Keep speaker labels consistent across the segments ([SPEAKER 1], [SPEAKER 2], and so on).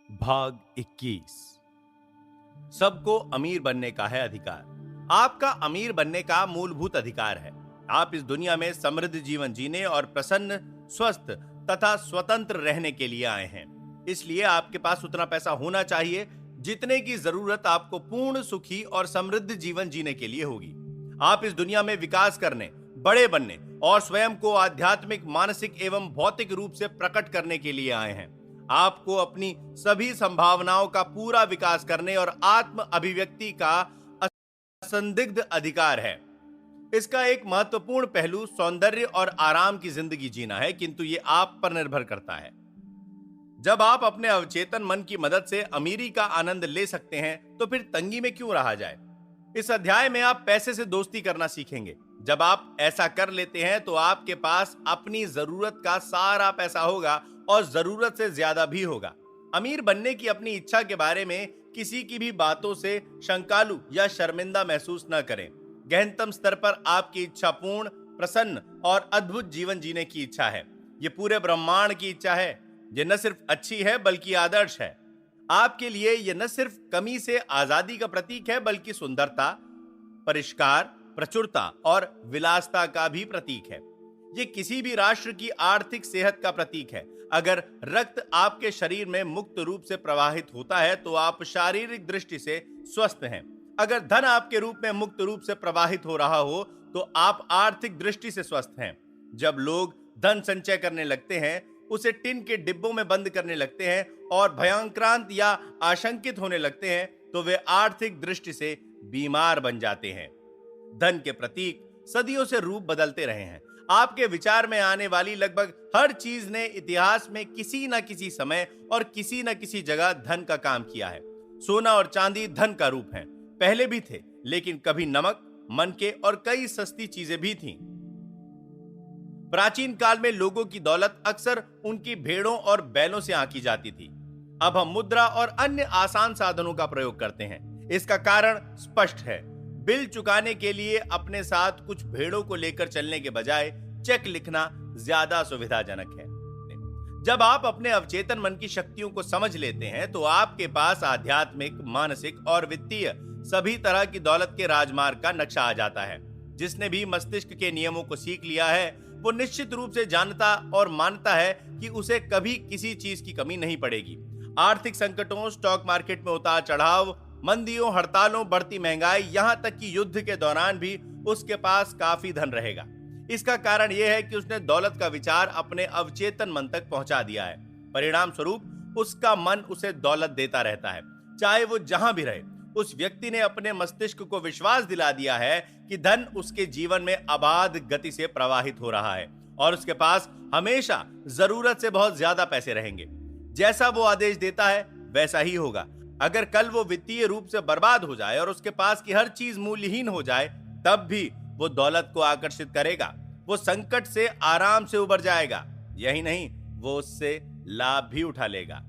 [SPEAKER 1] भाग 21। सबको अमीर बनने का है अधिकार। आपका अमीर बनने का मूलभूत अधिकार है। आप इस दुनिया में समृद्ध जीवन जीने और प्रसन्न, स्वस्थ तथा स्वतंत्र रहने के लिए आए हैं। इसलिए आपके पास उतना पैसा होना चाहिए जितने की जरूरत आपको पूर्ण, सुखी और समृद्ध जीवन जीने के लिए होगी। आप इस दुनिया में विकास करने, बड़े बनने और स्वयं को आध्यात्मिक, मानसिक एवं भौतिक रूप से प्रकट करने के लिए आए हैं। आपको अपनी सभी संभावनाओं का पूरा विकास करने और आत्म अभिव्यक्ति का असंदिग्ध अधिकार है। इसका एक महत्वपूर्ण पहलू सौंदर्य और आराम की जिंदगी जीना है, किंतु ये आप पर निर्भर करता है। जब आप अपने अवचेतन मन की मदद से अमीरी का आनंद ले सकते हैं, तो फिर तंगी में क्यों रहा जाए। इस अध्याय में आप पैसे से दोस्ती करना सीखेंगे। जब आप ऐसा कर लेते हैं तो आपके पास अपनी जरूरत का सारा पैसा होगा और जरूरत से ज्यादा भी होगा। अमीर बनने की अपनी इच्छा के बारे में किसी की भी बातों से शंकालु या शर्मिंदा महसूस न करें। गहनतम स्तर पर आपकी इच्छा पूर्ण, प्रसन्न और अद्भुत जीवन जीने की इच्छा है। यह पूरे ब्रह्मांड की इच्छा है। यह न सिर्फ अच्छी है बल्कि आदर्श है। आपके लिए यह न सिर्फ कमी से आजादी का प्रतीक है बल्कि सुंदरता, परिष्कार, प्रचुरता और विलासता का भी प्रतीक है। यह किसी भी राष्ट्र की आर्थिक सेहत का प्रतीक है। अगर रक्त आपके शरीर में मुक्त रूप से प्रवाहित होता है तो आप शारीरिक दृष्टि से स्वस्थ हैं। अगर धन आपके रूप में मुक्त रूप से प्रवाहित हो रहा हो तो आप आर्थिक दृष्टि से स्वस्थ हैं। जब लोग धन संचय करने लगते हैं, उसे टिन के डिब्बों में बंद करने लगते हैं और भयांक्रांत या आशंकित होने लगते हैं, तो वे आर्थिक दृष्टि से बीमार बन जाते हैं। धन के प्रतीक सदियों से रूप बदलते रहे हैं। आपके विचार में आने वाली लगभग हर चीज ने इतिहास में किसी न किसी समय और किसी न किसी जगह धन का काम किया है। सोना और चांदी धन का रूप है। पहले भी थे, लेकिन कभी नमक, मनके और कई सस्ती चीजें भी थीं। प्राचीन काल में लोगों की दौलत अक्सर उनकी भेड़ों और बैलों से आंकी जाती थी। अब हम मुद्रा और अन्य आसान साधनों का प्रयोग करते हैं। इसका कारण स्पष्ट है। बिल चुकाने के लिए अपने साथ कुछ भेड़ों को लेकर चलने के बजाय चेक लिखना ज्यादा सुविधाजनक है। जब आप अपने अवचेतन मन की शक्तियों को समझ लेते हैं तो आपके पास आध्यात्मिक, मानसिक और वित्तीय सभी तरह की दौलत के राजमार्ग का नक्शा आ जाता है। जिसने भी मस्तिष्क के नियमों को सीख लिया है, वो निश्चित रूप से जानता और मानता है कि उसे कभी किसी चीज की कमी नहीं पड़ेगी। आर्थिक संकटों, स्टॉक मार्केट में उतार चढ़ाव, मंदियों, हड़तालों, बढ़ती महंगाई, यहां तक कि युद्ध के दौरान भी उसके पास काफी धन रहेगा। इसका कारण यह है कि उसने दौलत का विचार अपने अवचेतन मन तक पहुंचा दिया है। परिणाम स्वरूप उसका मन उसे दौलत देता रहता है, चाहे वो जहां भी रहे। उस व्यक्ति ने अपने मस्तिष्क को विश्वास दिला दिया है कि धन उसके जीवन में अबाध गति से प्रवाहित हो रहा है और उसके पास हमेशा जरूरत से बहुत ज्यादा पैसे रहेंगे। जैसा वो आदेश देता है वैसा ही होगा। अगर कल वो वित्तीय रूप से बर्बाद हो जाए और उसके पास की हर चीज मूल्यहीन हो जाए, तब भी वो दौलत को आकर्षित करेगा। वो संकट से आराम से उबर जाएगा। यही नहीं, वो उससे लाभ भी उठा लेगा।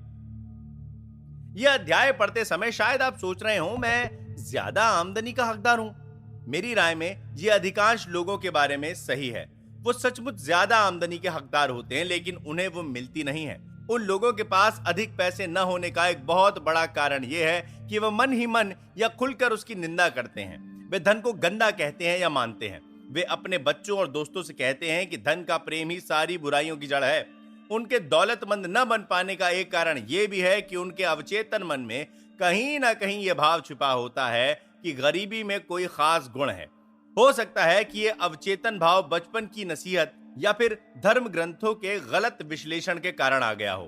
[SPEAKER 1] यह अध्याय पढ़ते समय शायद आप सोच रहे हो, मैं ज्यादा आमदनी का हकदार हूं। मेरी राय में यह अधिकांश लोगों के बारे में सही है। वो सचमुच ज्यादा आमदनी के हकदार होते हैं, लेकिन उन्हें वो मिलती नहीं है। उन लोगों के पास अधिक पैसे न होने का एक बहुत बड़ा कारण यह है कि वह मन ही मन या खुलकर उसकी निंदा करते हैं। वे धन को गंदा कहते हैं या मानते हैं। वे अपने बच्चों और दोस्तों से कहते हैं कि धन का प्रेम ही सारी बुराइयों की जड़ है। उनके दौलतमंद न बन पाने का एक कारण यह भी है कि उनके अवचेतन मन में कहीं ना कहीं यह भाव छिपा होता है कि गरीबी में कोई खास गुण है। हो सकता है कि यह अवचेतन भाव बचपन की नसीहत या फिर धर्म ग्रंथों के गलत विश्लेषण के कारण आ गया हो।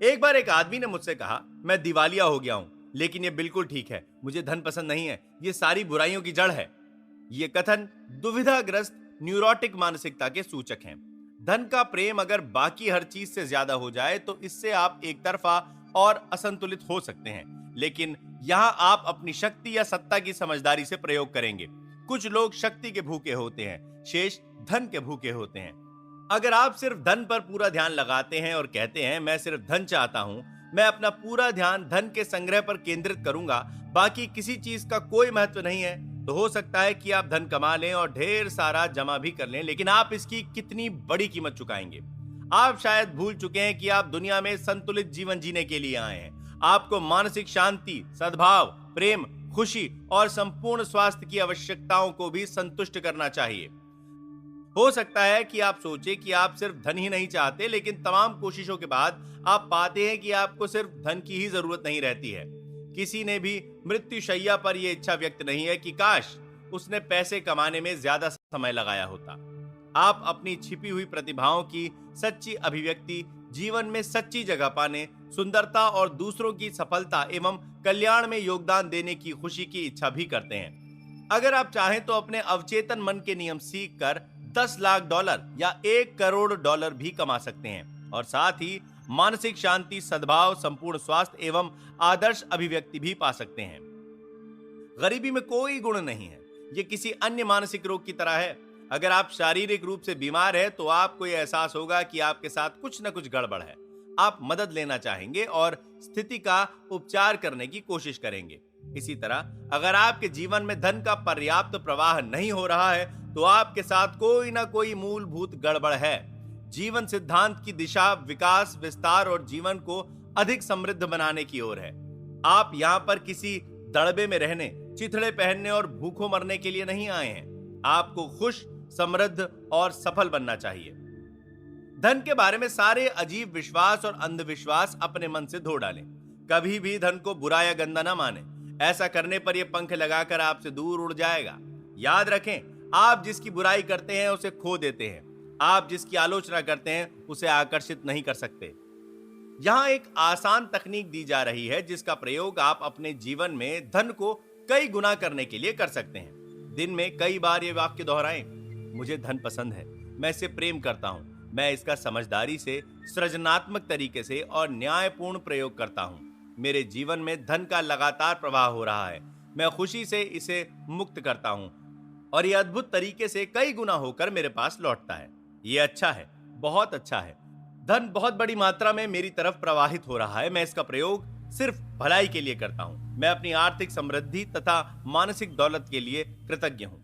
[SPEAKER 1] एक बार एक आदमी ने मुझसे कहा, मैं दिवालिया हो गया हूं, लेकिन यह बिल्कुल ठीक है। मुझे धन पसंद नहीं है, यह सारी बुराइयों की जड़ है। यह कथन दुविधाग्रस्त न्यूरोटिक मानसिकता के सूचक हैं। धन का प्रेम अगर बाकी हर चीज से ज्यादा हो जाए तो इससे आप एक तरफा और असंतुलित हो सकते हैं, लेकिन यहां आप अपनी शक्ति या सत्ता की समझदारी से प्रयोग करेंगे। कुछ लोग शक्ति के भूखे होते हैं, शेष धन के भूखे होते हैं। अगर आप सिर्फ धन पर पूरा ध्यान लगाते हैं और कहते हैं, मैं सिर्फ धन चाहता हूं, मैं अपना पूरा ध्यान धन के संग्रह पर केंद्रित करूंगा, बाकी किसी चीज का कोई महत्व नहीं है, तो हो सकता है कि आप धन कमा लें और ढेर सारा जमा भी कर लें, लेकिन आप इसकी कितनी बड़ी कीमत चुकाएंगे। आप शायद भूल चुके हैं कि आप दुनिया में संतुलित जीवन जीने के लिए आए हैं। आपको मानसिक शांति, सद्भाव, प्रेम, खुशी और संपूर्ण स्वास्थ्य की आवश्यकताओं को भी संतुष्ट करना चाहिए। हो सकता है कि आप सोचें कि आप सिर्फ धन ही नहीं चाहते, लेकिन तमाम कोशिशों के बाद आप पाते हैं कि आपको सिर्फ धन की ही जरूरत नहीं रहती है। किसी ने भी मृत्युशैया पर यह इच्छा व्यक्त नहीं है कि काश उसने पैसे कमाने में ज्यादा समय लगाया होता। आप अपनी छिपी हुई प्रतिभाओं की सच्ची अभिव्यक्ति, जीवन में सच्ची जगह पाने, सुंदरता और दूसरों की सफलता एवं कल्याण में योगदान देने की खुशी की इच्छा भी करते हैं। अगर आप चाहें तो अपने अवचेतन मन के नियम सीख कर $10 लाख या $1 करोड़ भी कमा सकते हैं और साथ ही मानसिक शांति, सद्भाव, संपूर्ण स्वास्थ्य एवं आदर्श अभिव्यक्ति भी पा सकते हैं। गरीबी में कोई गुण नहीं है, ये किसी अन्य मानसिक रोग की तरह है। अगर आप शारीरिक रूप से बीमार हैं तो आपको यह एहसास होगा कि आपके साथ कुछ न कुछ गड़बड़ है। आप मदद लेना चाहेंगे और स्थिति का उपचार करने की कोशिश करेंगे। इसी तरह अगर आपके जीवन में धन का पर्याप्त प्रवाह नहीं हो रहा है तो आपके साथ कोई ना कोई मूलभूत गड़बड़ है। जीवन सिद्धांत की दिशा विकास, विस्तार और जीवन को अधिक समृद्ध बनाने की ओर है। आप यहाँ पर किसी दड़बे में रहने, चिथड़े पहनने और भूखों मरने के लिए नहीं आए हैं। आपको खुश, समृद्ध और सफल बनना चाहिए। धन के बारे में सारे अजीब विश्वास और अंधविश्वास अपने मन से धो डालें। कभी भी धन को बुरा या गंदा ना माने। ऐसा करने पर यह पंख लगाकर आपसे दूर उड़ जाएगा। याद रखें, आप जिसकी बुराई करते हैं उसे खो देते हैं। आप जिसकी आलोचना करते हैं उसे आकर्षित नहीं कर सकते। यहां एक आसान तकनीक दी जा रही है जिसका प्रयोग आप अपने जीवन में धन को कई गुना करने के लिए कर सकते हैं। दिन में कई बार ये वाक्य दोहराएं, मुझे धन पसंद है, मैं इसे प्रेम करता हूं, मैं इसका समझदारी से, सृजनात्मक तरीके से और न्यायपूर्ण प्रयोग करता हूं। मेरे जीवन में धन का लगातार प्रवाह हो रहा है, मैं खुशी से इसे मुक्त करता हूं और यह अद्भुत तरीके से कई गुना होकर मेरे पास लौटता है। यह अच्छा है, बहुत अच्छा है। धन बहुत बड़ी मात्रा में मेरी तरफ प्रवाहित हो रहा है, मैं इसका प्रयोग सिर्फ भलाई के लिए करता हूं। मैं अपनी आर्थिक समृद्धि तथा मानसिक दौलत के लिए कृतज्ञ हूं।